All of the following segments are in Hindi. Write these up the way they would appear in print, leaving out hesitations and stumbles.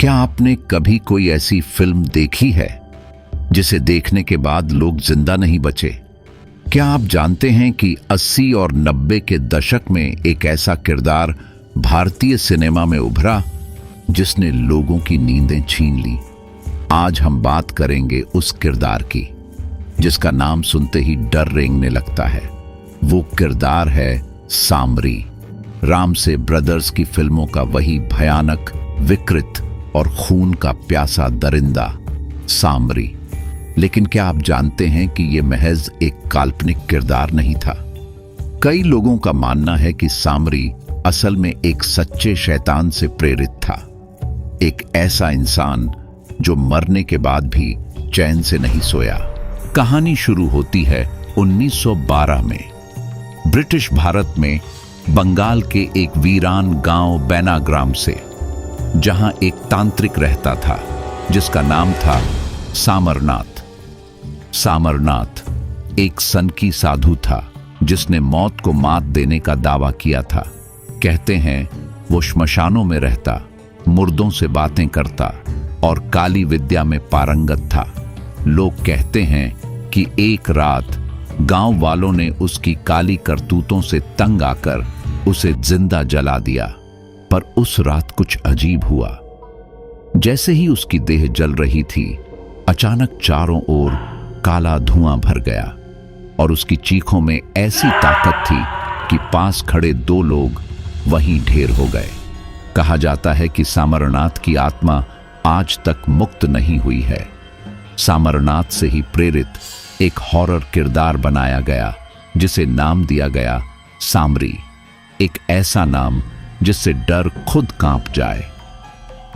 क्या आपने कभी कोई ऐसी फिल्म देखी है जिसे देखने के बाद लोग जिंदा नहीं बचे? क्या आप जानते हैं कि 80 और 90 के दशक में एक ऐसा किरदार भारतीय सिनेमा में उभरा जिसने लोगों की नींदें छीन ली? आज हम बात करेंगे उस किरदार की जिसका नाम सुनते ही डर रेंगने लगता है। वो किरदार है सामरी, रामसे ब्रदर्स की फिल्मों का वही भयानक, विकृत और खून का प्यासा दरिंदा सामरी। लेकिन क्या आप जानते हैं कि यह महज एक काल्पनिक किरदार नहीं था? कई लोगों का मानना है कि सामरी असल में एक सच्चे शैतान से प्रेरित था, एक ऐसा इंसान जो मरने के बाद भी चैन से नहीं सोया। कहानी शुरू होती है 1912 में, ब्रिटिश भारत में बंगाल के एक वीरान गांव बेनाग्राम से, जहां एक तांत्रिक रहता था जिसका नाम था सामरनाथ। सामरनाथ एक सनकी साधु था जिसने मौत को मात देने का दावा किया था। कहते हैं वो श्मशानों में रहता, मुर्दों से बातें करता और काली विद्या में पारंगत था। लोग कहते हैं कि एक रात गांव वालों ने उसकी काली करतूतों से तंग आकर उसे जिंदा जला दिया। पर उस रात कुछ अजीब हुआ। जैसे ही उसकी देह जल रही थी, अचानक चारों ओर काला धुआं भर गया और उसकी चीखों में ऐसी ताकत थी कि पास खड़े 2 लोग वहीं ढेर हो गए। कहा जाता है कि सामरनाथ की आत्मा आज तक मुक्त नहीं हुई है। सामरनाथ से ही प्रेरित एक हॉरर किरदार बनाया गया जिसे नाम दिया गया सामरी, एक ऐसा नाम जिससे डर खुद कांप जाए।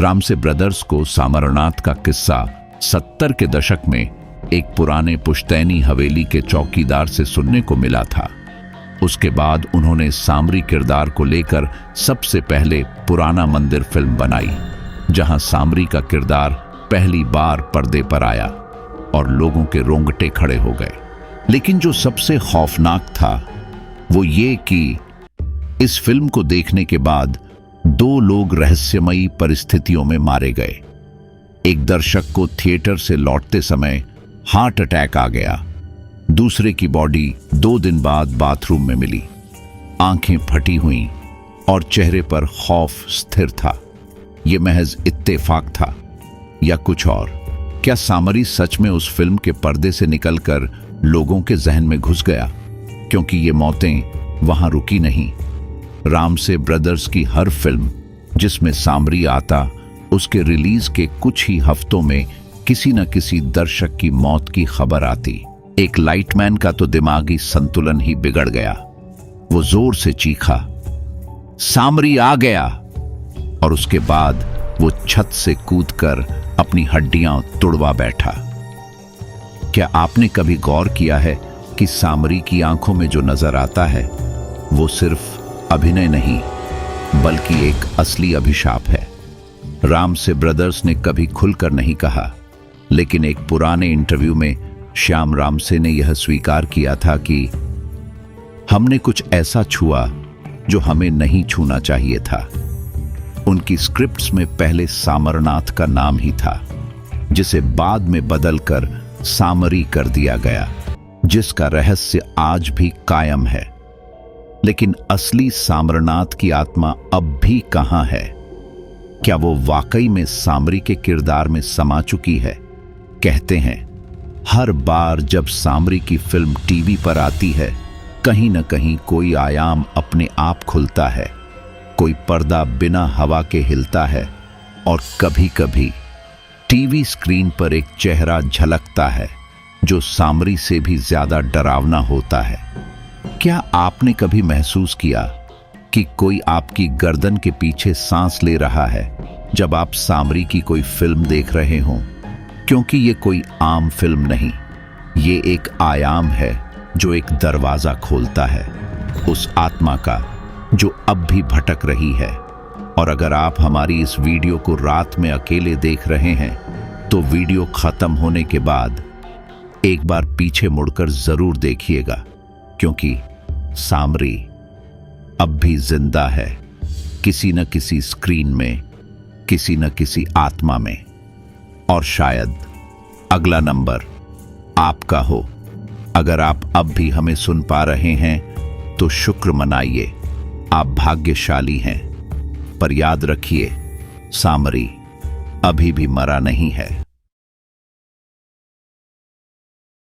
रामसे ब्रदर्स को सामरनाथ का किस्सा 70 के दशक में एक पुराने पुश्तैनी हवेली के चौकीदार से सुनने को मिला था। उसके बाद उन्होंने सामरी किरदार को लेकर सबसे पहले पुराना मंदिर फिल्म बनाई, जहां सामरी का किरदार पहली बार पर्दे पर आया और लोगों के रोंगटे खड़े हो गए। लेकिन जो सबसे खौफनाक था वो ये कि इस फिल्म को देखने के बाद 2 लोग रहस्यमयी परिस्थितियों में मारे गए। एक दर्शक को थिएटर से लौटते समय हार्ट अटैक आ गया। दूसरे की बॉडी 2 दिन बाद बाथरूम में मिली, आंखें फटी हुईं और चेहरे पर खौफ स्थिर था। यह महज इत्तेफाक था या कुछ और? क्या सामरी सच में उस फिल्म के पर्दे से निकलकर लोगों के जहन में घुस गया? क्योंकि ये मौतें वहां रुकी नहीं। रामसे ब्रदर्स की हर फिल्म जिसमें सामरी आता, उसके रिलीज के कुछ ही हफ्तों में किसी न किसी दर्शक की मौत की खबर आती। एक लाइटमैन का तो दिमागी संतुलन ही बिगड़ गया। वो जोर से चीखा, सामरी आ गया, और उसके बाद वो छत से कूदकर अपनी हड्डियां तुड़वा बैठा। क्या आपने कभी गौर किया है कि सामरी की आंखों में जो नजर आता है वो सिर्फ अभिनय नहीं बल्कि एक असली अभिशाप है? रामसे ब्रदर्स ने कभी खुलकर नहीं कहा, लेकिन एक पुराने इंटरव्यू में श्याम रामसे ने यह स्वीकार किया था कि हमने कुछ ऐसा छुआ जो हमें नहीं छूना चाहिए था। उनकी स्क्रिप्ट्स में पहले सामरनाथ का नाम ही था, जिसे बाद में बदलकर सामरी कर दिया गया, जिसका रहस्य आज भी कायम है। लेकिन असली सामरनाथ की आत्मा अब भी कहां है? क्या वो वाकई में सामरी के किरदार में समा चुकी है? कहते हैं हर बार जब सामरी की फिल्म टीवी पर आती है, कहीं न कहीं कोई आयाम अपने आप खुलता है, कोई पर्दा बिना हवा के हिलता है, और कभी-कभी टीवी स्क्रीन पर एक चेहरा झलकता है जो सामरी से भी ज्यादा डरावना होता है। क्या आपने कभी महसूस किया कि कोई आपकी गर्दन के पीछे सांस ले रहा है जब आप सामरी की कोई फिल्म देख रहे हों? क्योंकि ये कोई आम फिल्म नहीं, ये एक आयाम है जो एक दरवाजा खोलता है उस आत्मा का जो अब भी भटक रही है। और अगर आप हमारी इस वीडियो को रात में अकेले देख रहे हैं तो वीडियो खत्म होने के बाद एक बार पीछे मुड़कर जरूर देखिएगा, क्योंकि सामरी अब भी जिंदा है, किसी न किसी स्क्रीन में, किसी न किसी आत्मा में। और शायद अगला नंबर आपका हो। अगर आप अब भी हमें सुन पा रहे हैं तो शुक्र मनाइए, आप भाग्यशाली हैं। पर याद रखिए, सामरी अभी भी मरा नहीं है।